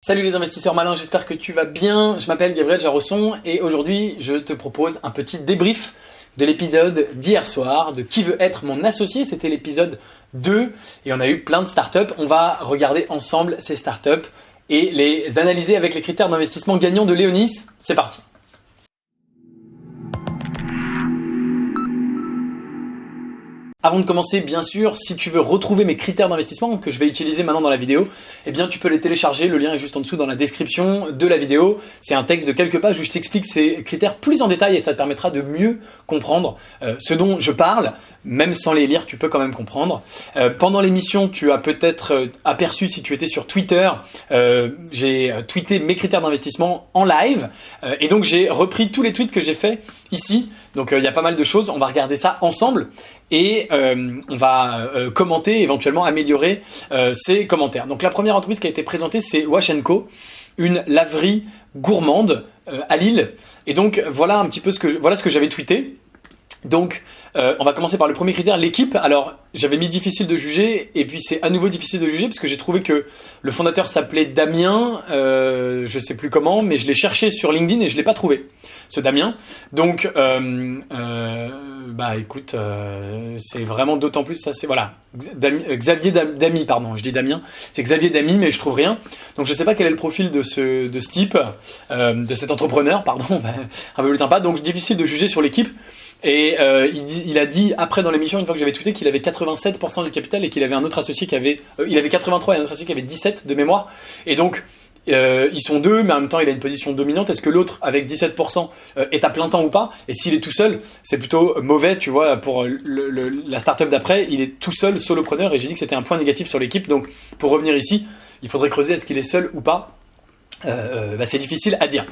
Salut les investisseurs malins, j'espère que tu vas bien. Je m'appelle Gabriel Jarosson et aujourd'hui je te propose un petit débrief de l'épisode d'hier soir de Qui veut être mon associé. C'était l'épisode 2 et on a eu plein de startups. On va regarder ensemble ces startups et les analyser avec les critères d'investissement gagnants de Léonis. C'est parti. Avant de commencer, bien sûr, si tu veux retrouver mes critères d'investissement que je vais utiliser maintenant dans la vidéo, eh bien tu peux les télécharger, le lien est juste en dessous dans la description de la vidéo. C'est un texte de quelques pages où je t'explique ces critères plus en détail et ça te permettra de mieux comprendre ce dont je parle. Même sans les lire, tu peux quand même comprendre. Pendant l'émission, tu as peut-être aperçu, si tu étais sur Twitter, j'ai tweeté mes critères d'investissement en live. Et donc j'ai repris tous les tweets que j'ai faits ici. Donc il y a pas mal de choses, on va regarder ça ensemble. Et on va commenter, éventuellement améliorer ces commentaires. Donc la première entreprise qui a été présentée, c'est Wash & Co, une laverie gourmande à Lille. Et donc voilà un petit peu ce que j'avais tweeté. Donc on va commencer par le premier critère, l'équipe. Alors j'avais mis difficile de juger et puis c'est à nouveau difficile de juger parce que j'ai trouvé que le fondateur s'appelait Damien, je sais plus comment, mais je l'ai cherché sur LinkedIn et je l'ai pas trouvé, ce Damien. Donc bah écoute, c'est vraiment d'autant plus, ça c'est voilà, Xavier Damy, pardon, je dis Damien, c'est Xavier Damy, mais je trouve rien. Donc je sais pas quel est le profil de ce type, de cet entrepreneur, pardon, un peu plus sympa. Donc difficile de juger sur l'équipe. Et il a dit après dans l'émission, une fois que j'avais tweeté, qu'il avait 87% du capital et qu'il avait un autre associé qui avait, il avait 83 et un autre associé qui avait 17 de mémoire. Et donc ils sont deux, mais en même temps il a une position dominante. Est-ce que l'autre avec 17% est à plein temps ou pas? Et s'il est tout seul, c'est plutôt mauvais, tu vois, pour la startup d'après. Il est tout seul, solopreneur, et j'ai dit que c'était un point négatif sur l'équipe. Donc pour revenir ici, il faudrait creuser, est-ce qu'il est seul ou pas? Bah, c'est difficile à dire.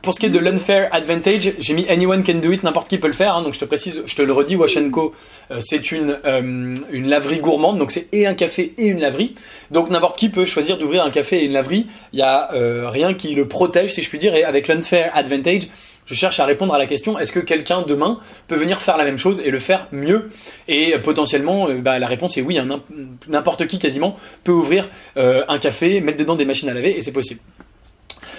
Pour ce qui est de l'unfair advantage, j'ai mis anyone can do it, n'importe qui peut le faire. Hein, donc je te précise, je te le redis, Wash & Co, c'est une laverie gourmande, donc c'est et un café et une laverie. Donc n'importe qui peut choisir d'ouvrir un café et une laverie. Il n'y a rien qui le protège, si je puis dire. Et avec l'unfair advantage, je cherche à répondre à la question, est-ce que quelqu'un demain peut venir faire la même chose et le faire mieux? Et potentiellement, la réponse est oui, hein, n'importe qui quasiment peut ouvrir un café, mettre dedans des machines à laver et c'est possible.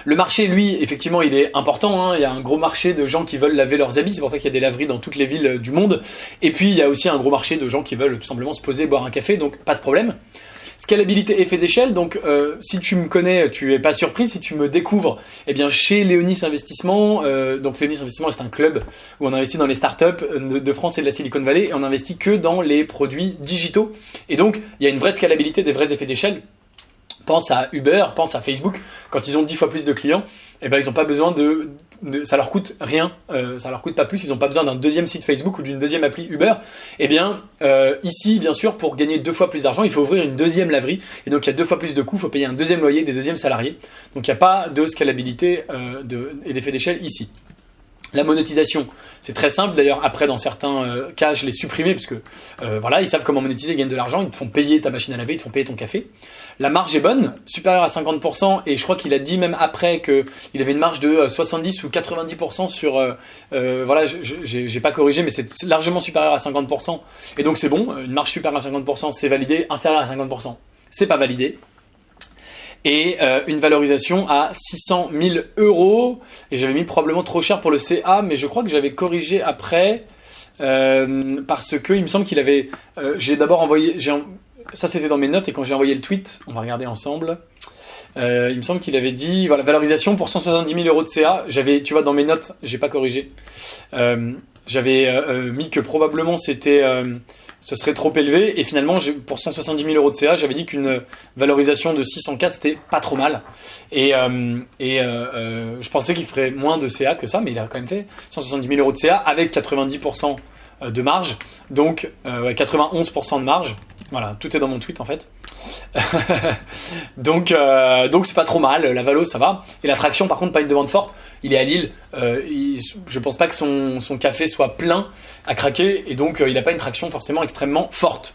Le marché, lui, effectivement, il est important. Hein. Il y a un gros marché de gens qui veulent laver leurs habits. C'est pour ça qu'il y a des laveries dans toutes les villes du monde. Et puis, il y a aussi un gros marché de gens qui veulent tout simplement se poser, boire un café. Donc, pas de problème. Scalabilité, effet d'échelle. Donc, si tu me connais, tu es pas surpris. Si tu me découvres, eh bien, chez Léonis Investissement. Donc, Léonis Investissement, c'est un club où on investit dans les startups de France et de la Silicon Valley. Et on investit que dans les produits digitaux. Et donc, il y a une vraie scalabilité, des vrais effets d'échelle. Pense à Uber, pense à Facebook, quand ils ont 10 fois plus de clients, eh ben ils n'ont pas besoin ça leur coûte rien, ça leur coûte pas plus, ils n'ont pas besoin d'un deuxième site Facebook ou d'une deuxième appli Uber. Eh bien, ici, bien sûr, pour gagner 2 fois plus d'argent, il faut ouvrir une deuxième laverie, et donc il y a 2 fois plus de coûts, il faut payer un deuxième loyer, des deuxièmes salariés. Donc il n'y a pas de scalabilité et d'effet d'échelle ici. La monétisation, c'est très simple. D'ailleurs, après, dans certains cas, je l'ai supprimé parce que voilà, ils savent comment monétiser, ils gagnent de l'argent, ils te font payer ta machine à laver, ils te font payer ton café. La marge est bonne, supérieure à 50%, et je crois qu'il a dit même après qu'il avait une marge de 70 ou 90% sur... voilà, j'ai pas corrigé, mais c'est largement supérieur à 50%. Et donc c'est bon, une marge supérieure à 50%, c'est validé, inférieure à 50%, c'est pas validé. Et une valorisation à 600 000 €. Et j'avais mis probablement trop cher pour le CA, mais je crois que j'avais corrigé après parce que il me semble qu'il avait... j'ai d'abord envoyé... Ça, c'était dans mes notes, et quand j'ai envoyé le tweet, on va regarder ensemble. Il me semble qu'il avait dit, voilà, valorisation pour 170 000 € de CA. J'avais, tu vois, dans mes notes, j'ai pas corrigé. J'avais mis que probablement c'était... ce serait trop élevé, et finalement pour 170 000 € de CA, j'avais dit qu'une valorisation de 600K c'était pas trop mal, et je pensais qu'il ferait moins de CA que ça, mais il a quand même fait 170 000 € de CA avec 90% de marge, donc 91% de marge. Voilà, tout est dans mon tweet en fait. donc c'est pas trop mal, la valo ça va. Et la traction par contre, pas une demande forte. Il est à Lille, je pense pas que son café soit plein à craquer, et donc il n'a pas une traction forcément extrêmement forte.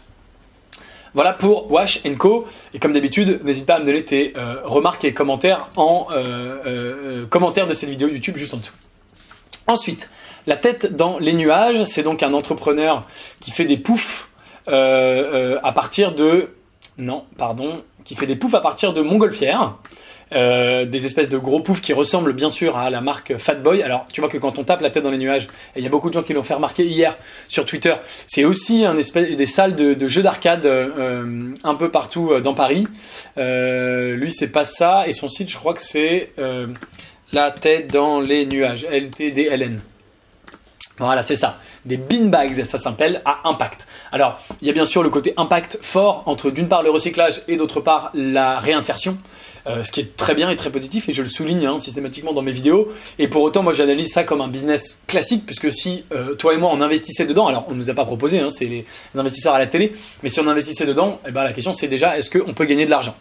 Voilà pour Wash & Co. Et comme d'habitude, n'hésite pas à me donner tes remarques et commentaires en commentaire de cette vidéo YouTube juste en dessous. Ensuite, la tête dans les nuages, c'est donc un entrepreneur qui fait des poufs à partir de... Non, pardon, qui fait des poufs à partir de montgolfière. des espèces de gros poufs qui ressemblent bien sûr à la marque Fatboy. Alors tu vois que quand on tape la tête dans les nuages, et il y a beaucoup de gens qui l'ont fait remarquer hier sur Twitter, c'est aussi des salles de jeux d'arcade un peu partout dans Paris. Lui c'est pas ça, et son site je crois que c'est la tête dans les nuages, LTDLN. Voilà, c'est ça. Des beanbags, ça s'appelle, à impact. Alors, il y a bien sûr le côté impact fort entre d'une part le recyclage et d'autre part la réinsertion, ce qui est très bien et très positif, et je le souligne systématiquement dans mes vidéos. Et pour autant, moi j'analyse ça comme un business classique, puisque si toi et moi on investissait dedans, alors on ne nous a pas proposé, c'est les investisseurs à la télé, mais si on investissait dedans, la question c'est déjà est-ce qu'on peut gagner de l'argent ?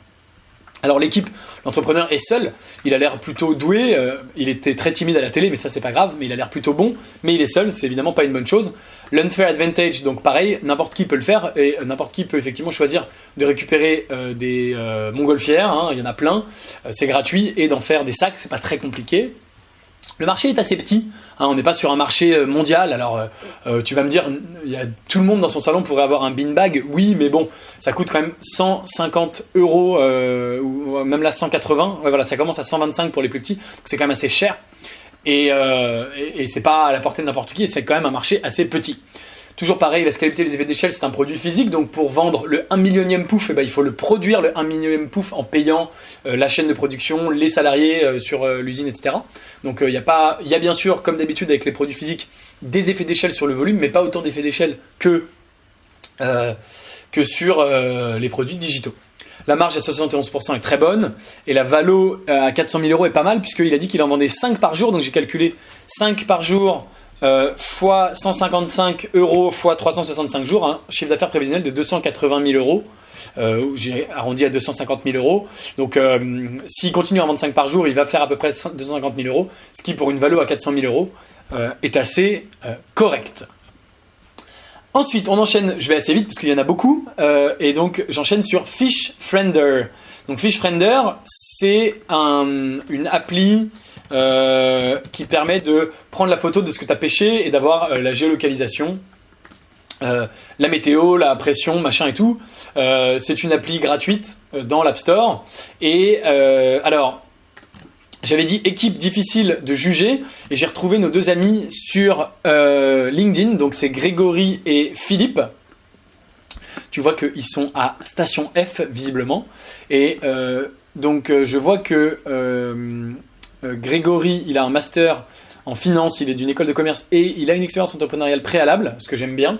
Alors l'équipe, l'entrepreneur est seul, il a l'air plutôt doué, il était très timide à la télé mais ça c'est pas grave, mais il a l'air plutôt bon, mais il est seul, c'est évidemment pas une bonne chose. L'unfair advantage, donc pareil, n'importe qui peut le faire et n'importe qui peut effectivement choisir de récupérer des montgolfières, il y en a plein, c'est gratuit, et d'en faire des sacs, c'est pas très compliqué. Le marché est assez petit, on n'est pas sur un marché mondial, alors tu vas me dire, tout le monde dans son salon pourrait avoir un beanbag, oui, mais bon, ça coûte quand même 150 €, ou même là 180, ouais, voilà, ça commence à 125 pour les plus petits, donc c'est quand même assez cher, et c'est pas à la portée de n'importe qui, c'est quand même un marché assez petit. Toujours pareil, la scalabilité des effets d'échelle, c'est un produit physique, donc pour vendre le 1 millionième pouf, il faut le produire le 1 millionième pouf en payant la chaîne de production, les salariés sur l'usine, etc. Donc il y a bien sûr, comme d'habitude avec les produits physiques, des effets d'échelle sur le volume, mais pas autant d'effets d'échelle que sur les produits digitaux. La marge à 71% est très bonne, et la valo à 400 000 € est pas mal, puisqu'il a dit qu'il en vendait 5 par jour, donc j'ai calculé 5 par jour, fois 155 € fois 365 jours, chiffre d'affaires prévisionnel de 280 000 €, j'ai arrondi à 250 000 €. Donc s'il continue à vendre 5 par jour, il va faire à peu près 250 000 €, ce qui pour une valo à 400 000 € est assez correct. Ensuite, on enchaîne, je vais assez vite parce qu'il y en a beaucoup, et donc j'enchaîne sur Fishfriender. Donc Fishfriender, c'est une appli qui permet de prendre la photo de ce que tu as pêché et d'avoir la géolocalisation, la météo, la pression, machin et tout. C'est une appli gratuite dans l'App Store. Et alors, j'avais dit équipe difficile de juger, et j'ai retrouvé nos deux amis sur LinkedIn, donc c'est Grégory et Philippe. Tu vois qu'ils sont à Station F visiblement, et donc je vois que Grégory, il a un master en finance, il est d'une école de commerce et il a une expérience entrepreneuriale préalable, ce que j'aime bien.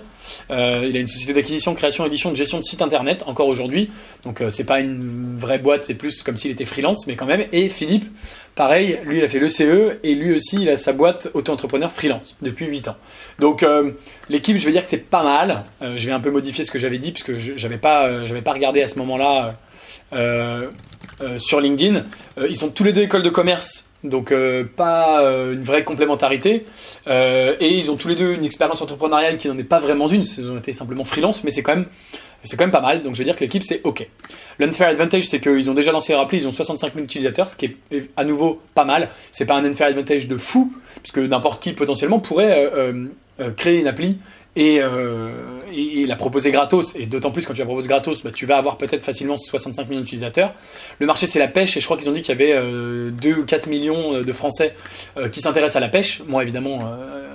Il a une société d'acquisition, création, édition, de gestion de site internet encore aujourd'hui. Donc c'est pas une vraie boîte, c'est plus comme s'il était freelance, mais quand même. Et Philippe, pareil, lui il a fait l'ECE et lui aussi il a sa boîte auto-entrepreneur freelance depuis 8 ans. Donc l'équipe, je vais dire que c'est pas mal. Je vais un peu modifier ce que j'avais dit puisque j'avais pas regardé à ce moment-là sur LinkedIn. Ils sont tous les deux écoles de commerce. Donc pas une vraie complémentarité, et ils ont tous les deux une expérience entrepreneuriale qui n'en est pas vraiment une, ils ont été simplement freelance, mais c'est quand même pas mal, donc je veux dire que l'équipe c'est ok. L'unfair advantage, c'est qu'ils ont déjà lancé leur appli, ils ont 65 000 utilisateurs, ce qui est à nouveau pas mal. C'est pas un unfair advantage de fou, puisque n'importe qui potentiellement pourrait créer une appli et la proposer gratos, et d'autant plus quand tu la proposes gratos, tu vas avoir peut-être facilement 65 millions d'utilisateurs. Le marché c'est la pêche, et je crois qu'ils ont dit qu'il y avait 2 ou 4 millions de Français qui s'intéressent à la pêche. Moi évidemment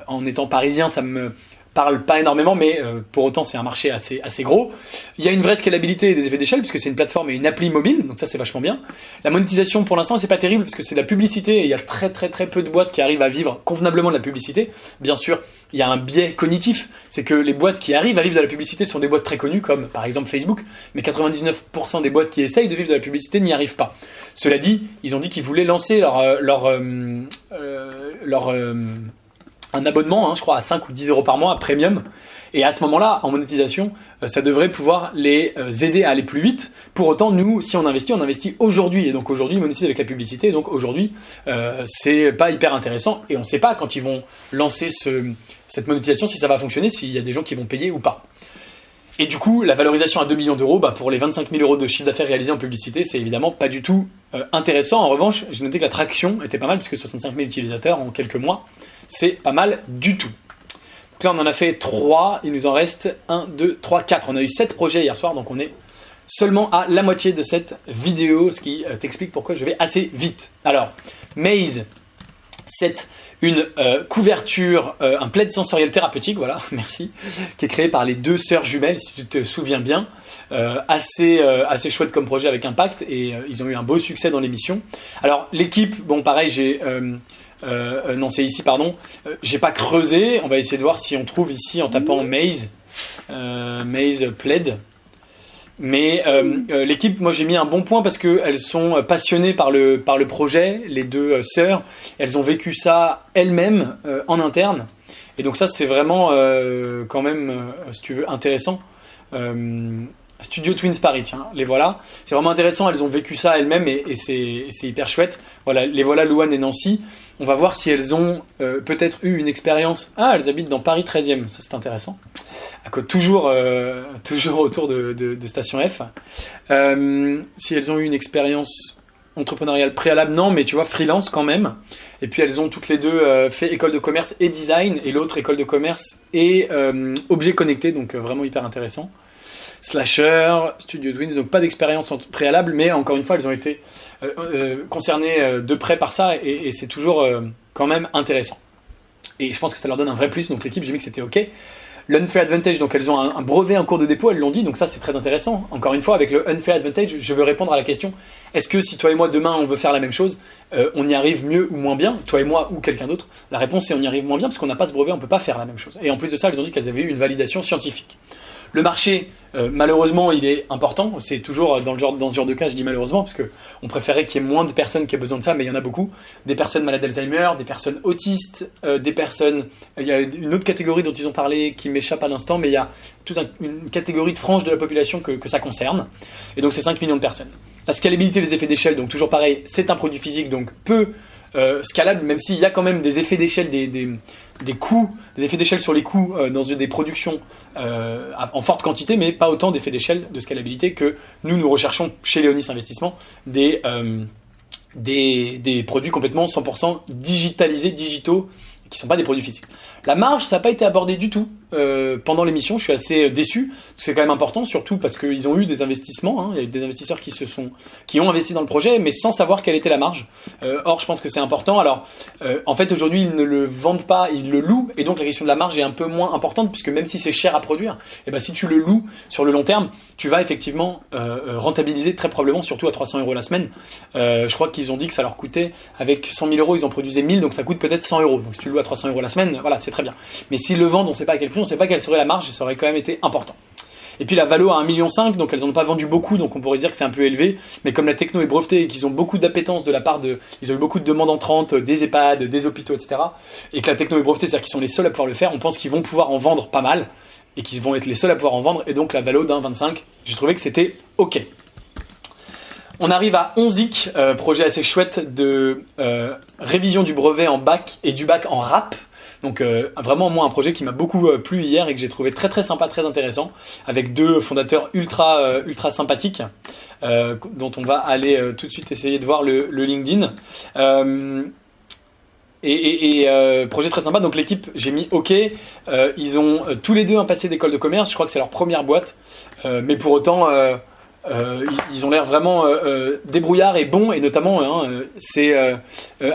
en étant parisien ça me parle pas énormément, mais pour autant c'est un marché assez gros. Il y a une vraie scalabilité et des effets d'échelle puisque c'est une plateforme et une appli mobile, donc ça c'est vachement bien. La monétisation pour l'instant c'est pas terrible parce que c'est de la publicité et il y a très peu de boîtes qui arrivent à vivre convenablement de la publicité. Bien sûr, il y a un biais cognitif, c'est que les boîtes qui arrivent à vivre de la publicité sont des boîtes très connues comme par exemple Facebook, mais 99% des boîtes qui essayent de vivre de la publicité n'y arrivent pas. Cela dit, ils ont dit qu'ils voulaient lancer un abonnement, je crois, à 5 ou 10 € par mois, à premium. Et à ce moment-là, en monétisation, ça devrait pouvoir les aider à aller plus vite. Pour autant, nous, si on investit aujourd'hui. Et donc aujourd'hui, ils monétisent avec la publicité. Et donc aujourd'hui, c'est pas hyper intéressant. Et on ne sait pas quand ils vont lancer cette monétisation, si ça va fonctionner, s'il y a des gens qui vont payer ou pas. Et du coup, la valorisation à 2 millions d'euros, pour les 25 000 € de chiffre d'affaires réalisé en publicité, c'est évidemment pas du tout intéressant. En revanche, j'ai noté que la traction était pas mal, puisque 65 000 utilisateurs en quelques mois, c'est pas mal du tout. Donc là, on en a fait 3, il nous en reste 1, 2, 3, 4. On a eu 7 projets hier soir, donc on est seulement à la moitié de cette vidéo, ce qui t'explique pourquoi je vais assez vite. Alors, Maze, c'est une couverture, un plaid sensoriel thérapeutique, voilà, merci, qui est créé par les deux sœurs jumelles, si tu te souviens bien. Assez chouette comme projet avec impact, et ils ont eu un beau succès dans l'émission. Alors, l'équipe, bon, pareil, non, c'est ici, pardon. J'ai pas creusé, on va essayer de voir si on trouve ici en tapant Maze Plaid. Mais l'équipe, moi j'ai mis un bon point parce qu'elles sont passionnées par le projet, les deux sœurs. Elles ont vécu ça elles-mêmes en interne. Et donc ça c'est vraiment quand même, si tu veux, intéressant. Studio Twins Paris, tiens, les voilà. C'est vraiment intéressant, elles ont vécu ça elles-mêmes et c'est hyper chouette. Voilà, les voilà Louane et Nancy. On va voir si elles ont peut-être eu une expérience. Ah, elles habitent dans Paris 13e, ça c'est intéressant. Toujours autour de Station F. Si elles ont eu une expérience entrepreneuriale préalable, non, mais tu vois, freelance quand même. Et puis elles ont toutes les deux fait école de commerce et design, et l'autre école de commerce et objet connecté, donc vraiment hyper intéressant. Slasher, Studio Twins, donc pas d'expérience préalable, mais encore une fois, elles ont été concernées de près par ça, et c'est toujours quand même intéressant. Et je pense que ça leur donne un vrai plus, donc l'équipe, j'ai mis que c'était OK. L'Unfair Advantage, donc elles ont un brevet en cours de dépôt, elles l'ont dit, donc ça c'est très intéressant. Encore une fois, avec le Unfair Advantage, je veux répondre à la question, est-ce que si toi et moi demain on veut faire la même chose, on y arrive mieux ou moins bien, toi et moi ou quelqu'un d'autre? La réponse est on y arrive moins bien parce qu'on n'a pas ce brevet, on ne peut pas faire la même chose. Et en plus de ça, elles ont dit qu'elles avaient eu une validation scientifique. Le marché, malheureusement, il est important. C'est toujours dans ce genre de cas, je dis malheureusement, parce qu'on préférait qu'il y ait moins de personnes qui aient besoin de ça, mais il y en a beaucoup. Des personnes malades d'Alzheimer, des personnes autistes, des personnes... Il y a une autre catégorie dont ils ont parlé qui m'échappe à l'instant, mais il y a toute une catégorie de frange de la population que ça concerne. Et donc c'est 5 millions de personnes. La scalabilité des effets d'échelle, donc toujours pareil, c'est un produit physique, donc peu scalable, même s'il y a quand même des effets d'échelle, des coûts, des effets d'échelle sur les coûts dans des productions en forte quantité, mais pas autant d'effets d'échelle de scalabilité que nous recherchons chez Léonis Investissement, des produits complètement 100% digitalisés, digitaux, qui ne sont pas des produits physiques. La marge, ça n'a pas été abordé du tout pendant l'émission. Je suis assez déçu. C'est quand même important, surtout parce qu'ils ont eu des investissements. Hein. Il y a eu des investisseurs qui ont investi dans le projet, mais sans savoir quelle était la marge. Or, je pense que c'est important. Alors, en fait, aujourd'hui, ils ne le vendent pas, ils le louent. Et donc, la question de la marge est un peu moins importante, puisque même si c'est cher à produire, et ben, si tu le loues sur le long terme, tu vas effectivement rentabiliser très probablement, surtout à 300 € la semaine. Je crois qu'ils ont dit que ça leur coûtait, avec 100 000 €, ils en produisaient 1000, donc ça coûte peut-être 100 €. Donc, si tu le loues à 300 € la semaine, voilà, c'est très bien. Mais s'ils le vendent, on ne sait pas à quel prix, on ne sait pas quelle serait la marge, et ça aurait quand même été important. Et puis la valo à 1,5 million, donc elles n'en ont pas vendu beaucoup, donc on pourrait se dire que c'est un peu élevé, mais comme la techno est brevetée et qu'ils ont beaucoup d'appétence de la part ils ont eu beaucoup de demandes entrantes, des EHPAD, des hôpitaux, etc., et que la techno est brevetée, c'est-à-dire qu'ils sont les seuls à pouvoir le faire, on pense qu'ils vont pouvoir en vendre pas mal, et qu'ils vont être les seuls à pouvoir en vendre, et donc la valo d'1,25, j'ai trouvé que c'était OK. On arrive à Onzik, projet assez chouette de révision du brevet en bac et du bac en rap. Donc vraiment moi un projet qui m'a beaucoup plu hier et que j'ai trouvé très très sympa, très intéressant, avec deux fondateurs ultra sympathiques dont on va aller tout de suite essayer de voir le LinkedIn. Projet très sympa, donc l'équipe j'ai mis OK, ils ont tous les deux un passé d'école de commerce, je crois que c'est leur première boîte, mais pour autant... ils ont l'air vraiment débrouillards et bons, et notamment c'est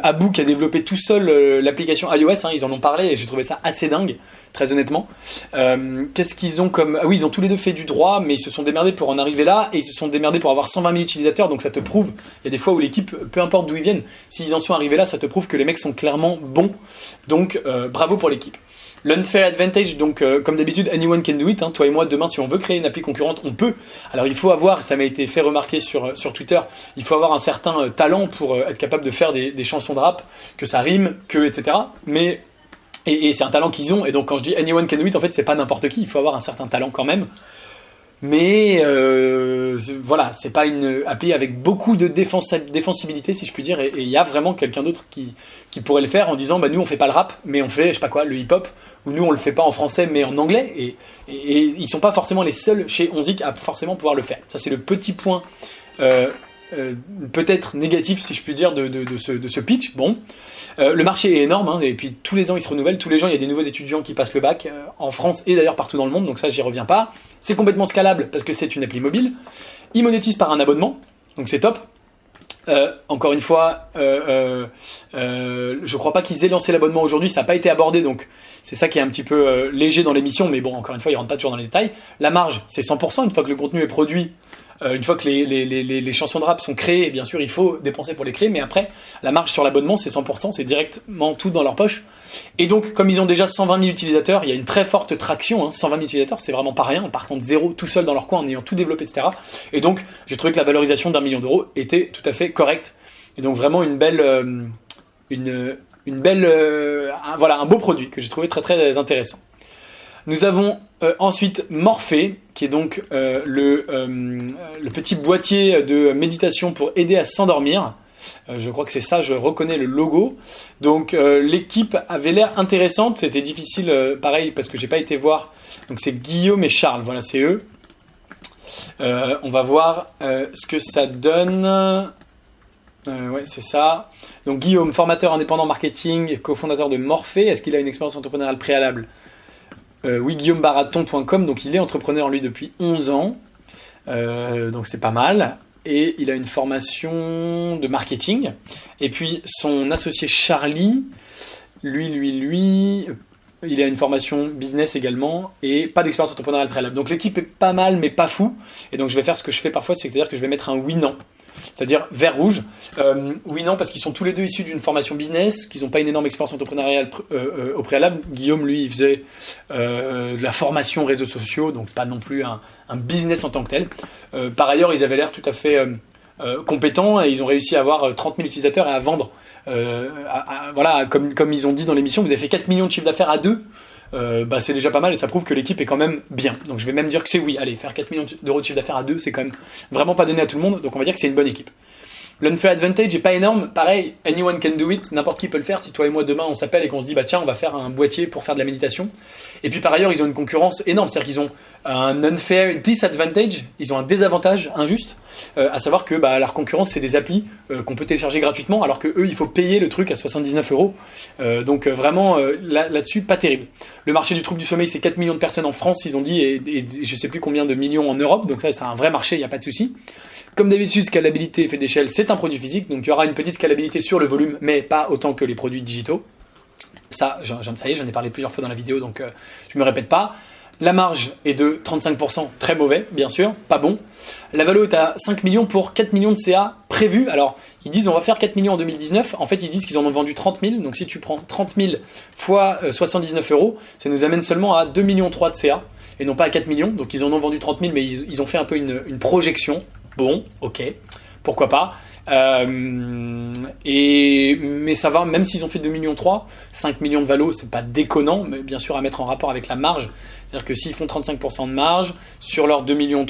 Abou qui a développé tout seul l'application iOS, ils en ont parlé et j'ai trouvé ça assez dingue, très honnêtement. Qu'est-ce qu'ils ont comme... Ah oui, ils ont tous les deux fait du droit, mais ils se sont démerdés pour en arriver là, et ils se sont démerdés pour avoir 120 000 utilisateurs, donc ça te prouve, il y a des fois où l'équipe, peu importe d'où ils viennent, s'ils en sont arrivés là, ça te prouve que les mecs sont clairement bons, donc bravo pour l'équipe. L'Unfair Advantage, donc comme d'habitude, anyone can do it. Toi et moi, demain, si on veut créer une appli concurrente, on peut. Alors il faut avoir, ça m'a été fait remarquer sur Twitter, il faut avoir un certain talent pour être capable de faire des chansons de rap, que ça rime, etc. Mais et c'est un talent qu'ils ont. Et donc quand je dis anyone can do it, en fait, c'est pas n'importe qui. Il faut avoir un certain talent quand même. Mais voilà, c'est pas une appli avec beaucoup de défensibilité, si je puis dire, et il y a vraiment quelqu'un d'autre qui pourrait le faire en disant nous on fait pas le rap, mais on fait je sais pas quoi, le hip-hop, ou nous on le fait pas en français mais en anglais, et ils sont pas forcément les seuls chez Onzik à forcément pouvoir le faire. Ça c'est le petit point peut-être négatif, si je puis dire, de ce pitch. Bon, le marché est énorme, et puis tous les ans il se renouvelle, tous les ans il y a des nouveaux étudiants qui passent le bac, en France et d'ailleurs partout dans le monde, donc ça j'y reviens pas. C'est complètement scalable parce que c'est une appli mobile, Ils monétisent par un abonnement, donc c'est top. Encore une fois, je crois pas qu'ils aient lancé l'abonnement aujourd'hui, ça n'a pas été abordé, donc c'est ça qui est un petit peu léger dans l'émission, mais bon, encore une fois, ils rentrent pas toujours dans les détails. La marge, c'est 100%, une fois que le contenu est produit, une fois que les chansons de rap sont créées, bien sûr, il faut dépenser pour les créer, mais après, la marge sur l'abonnement, c'est 100%, c'est directement tout dans leur poche. Et donc, comme ils ont déjà 120 000 utilisateurs, il y a une très forte traction, 120 000 utilisateurs, c'est vraiment pas rien, en partant de zéro, tout seul dans leur coin, en ayant tout développé, etc. Et donc, j'ai trouvé que la valorisation d'1 million d'euros était tout à fait correcte. Et donc, vraiment une belle, voilà, un beau produit que j'ai trouvé très très intéressant. Nous avons ensuite Morphée, qui est donc le petit boîtier de méditation pour aider à s'endormir. Je crois que c'est ça, je reconnais le logo. Donc l'équipe avait l'air intéressante, c'était difficile, pareil, parce que j'ai pas été voir. Donc c'est Guillaume et Charles, voilà, c'est eux. On va voir ce que ça donne. Ouais, c'est ça. Donc Guillaume, formateur indépendant marketing, cofondateur de Morphée. Est-ce qu'il a une expérience entrepreneuriale préalable ? Oui, guillaumebaraton.com, donc il est entrepreneur lui depuis 11 ans, donc c'est pas mal, et il a une formation de marketing, et puis son associé Charlie, lui, il a une formation business également, et pas d'expérience entrepreneuriale préalable, donc l'équipe est pas mal, mais pas fou, et donc je vais faire ce que je fais parfois, c'est-à-dire que je vais mettre un oui-non. C'est-à-dire vert rouge. Oui, non, parce qu'ils sont tous les deux issus d'une formation business, qu'ils n'ont pas une énorme expérience entrepreneuriale au préalable. Guillaume, lui, il faisait de la formation réseaux sociaux, donc c'est pas non plus un business en tant que tel. Par ailleurs, ils avaient l'air tout à fait compétents et ils ont réussi à avoir 30 000 utilisateurs et à vendre. Voilà, comme ils ont dit dans l'émission, vous avez fait 4 millions de chiffre d'affaires à deux. C'est déjà pas mal et ça prouve que l'équipe est quand même bien. Donc je vais même dire que c'est oui. Allez, faire 4 millions d'euros de chiffre d'affaires à deux, c'est quand même vraiment pas donné à tout le monde. Donc on va dire que c'est une bonne équipe. L'unfair advantage est pas énorme. Pareil, anyone can do it. N'importe qui peut le faire. Si toi et moi demain on s'appelle et qu'on se dit bah tiens on va faire un boîtier pour faire de la méditation. Et puis par ailleurs ils ont une concurrence énorme. C'est-à-dire qu'ils ont un unfair disadvantage. Ils ont un désavantage injuste. À savoir que leur concurrence c'est des applis qu'on peut télécharger gratuitement alors que eux il faut payer le truc à 79 euros. Donc vraiment là-dessus pas terrible. Le marché du trouble du sommeil c'est 4 millions de personnes en France ils ont dit et je sais plus combien de millions en Europe. Donc ça c'est un vrai marché, il n'y a pas de souci. Comme d'habitude, scalabilité, effet d'échelle, c'est un produit physique, donc il y aura une petite scalabilité sur le volume, mais pas autant que les produits digitaux. Ça y est, j'en ai parlé plusieurs fois dans la vidéo, donc je me répète pas. La marge est de 35%, très mauvais, bien sûr, pas bon. La valo est à 5 millions pour 4 millions de CA prévus. Alors, ils disent on va faire 4 millions en 2019. En fait, ils disent qu'ils en ont vendu 30 000. Donc, si tu prends 30 000 fois 79 euros, ça nous amène seulement à 2,3 millions de CA et non pas à 4 millions. Donc, ils en ont vendu 30 000, mais ils ont fait un peu une projection. Bon, ok, pourquoi pas. Mais ça va, même s'ils ont fait 2,3 millions, 5 millions de valo, c'est pas déconnant, mais bien sûr à mettre en rapport avec la marge. C'est-à-dire que s'ils font 35% de marge, sur leurs 2,3 millions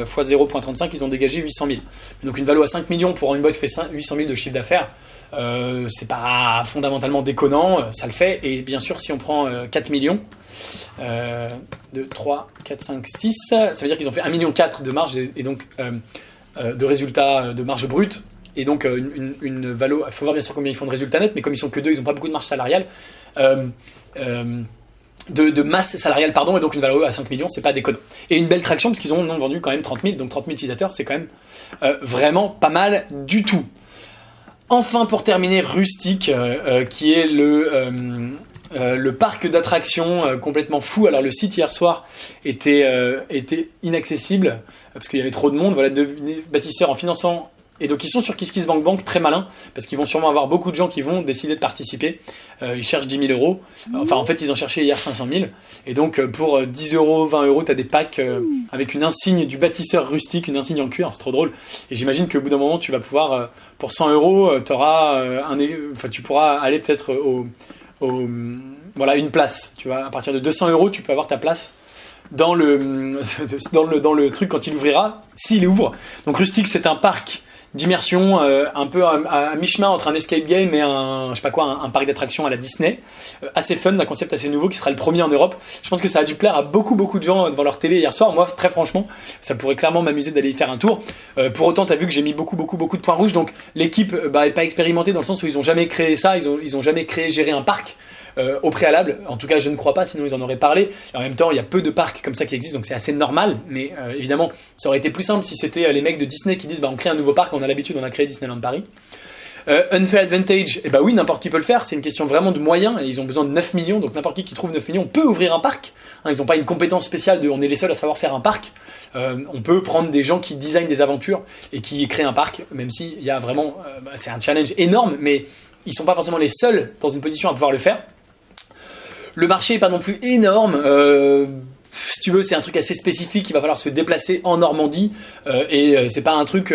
fois 0,35, ils ont dégagé 800 000. Donc une valo à 5 millions pour une boîte qui fait 800 000 de chiffre d'affaires, c'est pas fondamentalement déconnant, ça le fait. Et bien sûr, si on prend 4 millions, 2, 3, 4, 5, 6, ça veut dire qu'ils ont fait 1,4 million de marge et donc de résultats de marge brute. Et donc une valo, il faut voir bien sûr combien ils font de résultats nets, mais comme ils sont que deux, ils n'ont pas beaucoup de marge salariale. De masse salariale, pardon, et donc une valeur à 5 millions, c'est pas déconnant. Et une belle traction, parce qu'ils ont vendu quand même 30 000, donc 30 000 utilisateurs, c'est quand même vraiment pas mal du tout. Enfin, pour terminer, Rustic, qui est le parc d'attractions complètement fou. Alors le site hier soir était inaccessible, parce qu'il y avait trop de monde. Voilà, devenez bâtisseurs en finançant. Et donc ils sont sur KissKissBankBank, très malin, parce qu'ils vont sûrement avoir beaucoup de gens qui vont décider de participer. Ils cherchent 10 000 euros. Enfin en fait ils ont cherché hier 500 000. Et donc pour 10 euros, 20 euros, tu as des packs avec une insigne du bâtisseur Rustic, une insigne en cuir, c'est trop drôle. Et j'imagine qu'au bout d'un moment tu vas pouvoir, pour 100 euros, tu pourras aller peut-être voilà, une place. Tu vois, à partir de 200 euros, tu peux avoir ta place dans le truc quand il ouvrira, s'il ouvre. Donc Rustic c'est un parc d'immersion un peu à mi-chemin entre un escape game et un parc d'attractions à la Disney, assez fun, d'un concept assez nouveau qui sera le premier en Europe. Je pense que ça a dû plaire à beaucoup de gens devant leur télé hier soir. Moi très franchement ça pourrait clairement m'amuser d'aller y faire un tour. Pour autant t'as vu que j'ai mis beaucoup de points rouges, donc l'équipe est pas expérimentée dans le sens où ils ont jamais créé ça, ils ont jamais géré un parc. au préalable. En tout cas, je ne crois pas, sinon ils en auraient parlé. Et en même temps, il y a peu de parcs comme ça qui existent, donc c'est assez normal. Mais évidemment, ça aurait été plus simple si c'était les mecs de Disney qui disent bah, on crée un nouveau parc, on a l'habitude, on a créé Disneyland Paris. Unfair Advantage, eh bah oui, n'importe qui peut le faire, c'est une question vraiment de moyens, et ils ont besoin de 9 millions, donc n'importe qui trouve 9 millions peut ouvrir un parc. Hein, ils n'ont pas une compétence spéciale de on est les seuls à savoir faire un parc. On peut prendre des gens qui designent des aventures et qui créent un parc, même s'il y a vraiment, c'est un challenge énorme, mais ils sont pas forcément les seuls dans une position à pouvoir le faire. Le marché est pas non plus énorme. Si tu veux, c'est un truc assez spécifique. Il va falloir se déplacer en Normandie c'est pas un truc,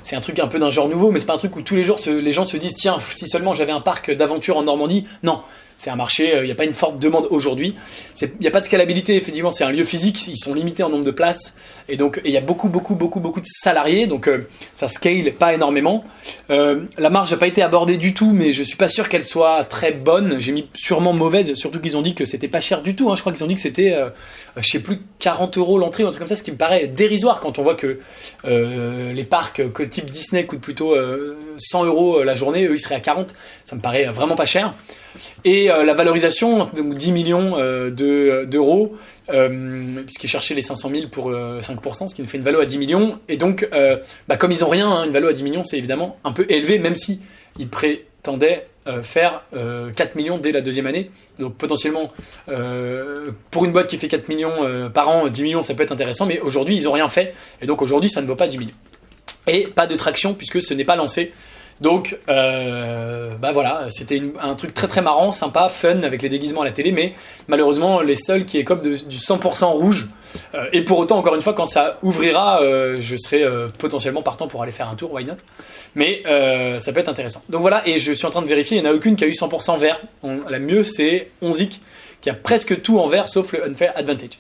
c'est un truc un peu d'un genre nouveau, mais c'est pas un truc où tous les jours les gens se disent tiens, si seulement j'avais un parc d'aventure en Normandie. Non, c'est un marché. Il n'y a pas une forte demande aujourd'hui. Il n'y a pas de scalabilité. Effectivement, c'est un lieu physique. Ils sont limités en nombre de places et donc il y a beaucoup de salariés. Donc ça scale pas énormément. La marge n'a pas été abordée du tout, mais je suis pas sûr qu'elle soit très bonne. J'ai mis sûrement mauvaise, surtout qu'ils ont dit que c'était pas cher du tout. Hein. Je crois qu'ils ont dit que c'était je sais plus, 40 € l'entrée ou un truc comme ça, ce qui me paraît dérisoire quand on voit que les parcs type Disney coûtent plutôt 100 € la journée, eux ils seraient à 40, ça me paraît vraiment pas cher. Et la valorisation, donc 10 millions d'euros, puisqu'ils cherchaient les 500 000 pour 5%, ce qui nous fait une valo à 10 millions. Et donc, comme ils ont rien, hein, une valo à 10 millions, c'est évidemment un peu élevé, même si ils prétendaient faire 4 millions dès la deuxième année. Donc potentiellement, pour une boîte qui fait 4 millions par an, 10 millions, ça peut être intéressant, mais aujourd'hui, ils n'ont rien fait. Et donc aujourd'hui, ça ne vaut pas 10 millions. Et pas de traction, puisque ce n'est pas lancé. Donc, voilà, c'était un truc très très marrant, sympa, fun, avec les déguisements à la télé, mais malheureusement, les seuls qui écopent du 100% rouge. Et pour autant, encore une fois, quand ça ouvrira, je serai potentiellement partant pour aller faire un tour, why not. Mais ça peut être intéressant. Donc voilà, et je suis en train de vérifier, il n'y en a aucune qui a eu 100% vert. La mieux, c'est Onzik, qui a presque tout en vert, sauf le Unfair Advantage.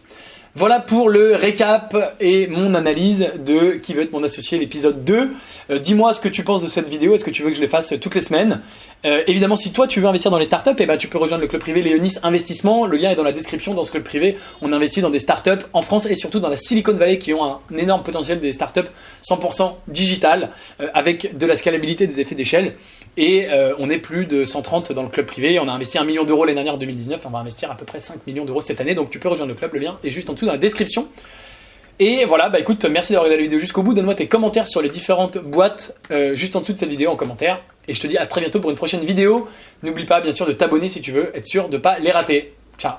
Voilà pour le récap et mon analyse de Qui veut être mon associé, l'épisode 2. Dis-moi ce que tu penses de cette vidéo, est-ce que tu veux que je les fasse toutes les semaines? Évidemment, si toi tu veux investir dans les startups, tu peux rejoindre le club privé Léonis Investissement. Le lien est dans la description. Dans ce club privé, on investit dans des startups en France et surtout dans la Silicon Valley qui ont un énorme potentiel, des startups 100% digital avec de la scalabilité, des effets d'échelle. Et on est plus de 130 dans le club privé. On a investi 1 million d'euros l'année dernière en 2019. On va investir à peu près 5 millions d'euros cette année. Donc tu peux rejoindre le club. Le lien est juste en dessous dans la description. Et voilà, écoute, merci d'avoir regardé la vidéo jusqu'au bout. Donne-moi tes commentaires sur les différentes boîtes juste en dessous de cette vidéo en commentaire. Et je te dis à très bientôt pour une prochaine vidéo. N'oublie pas bien sûr de t'abonner si tu veux être sûr de ne pas les rater. Ciao.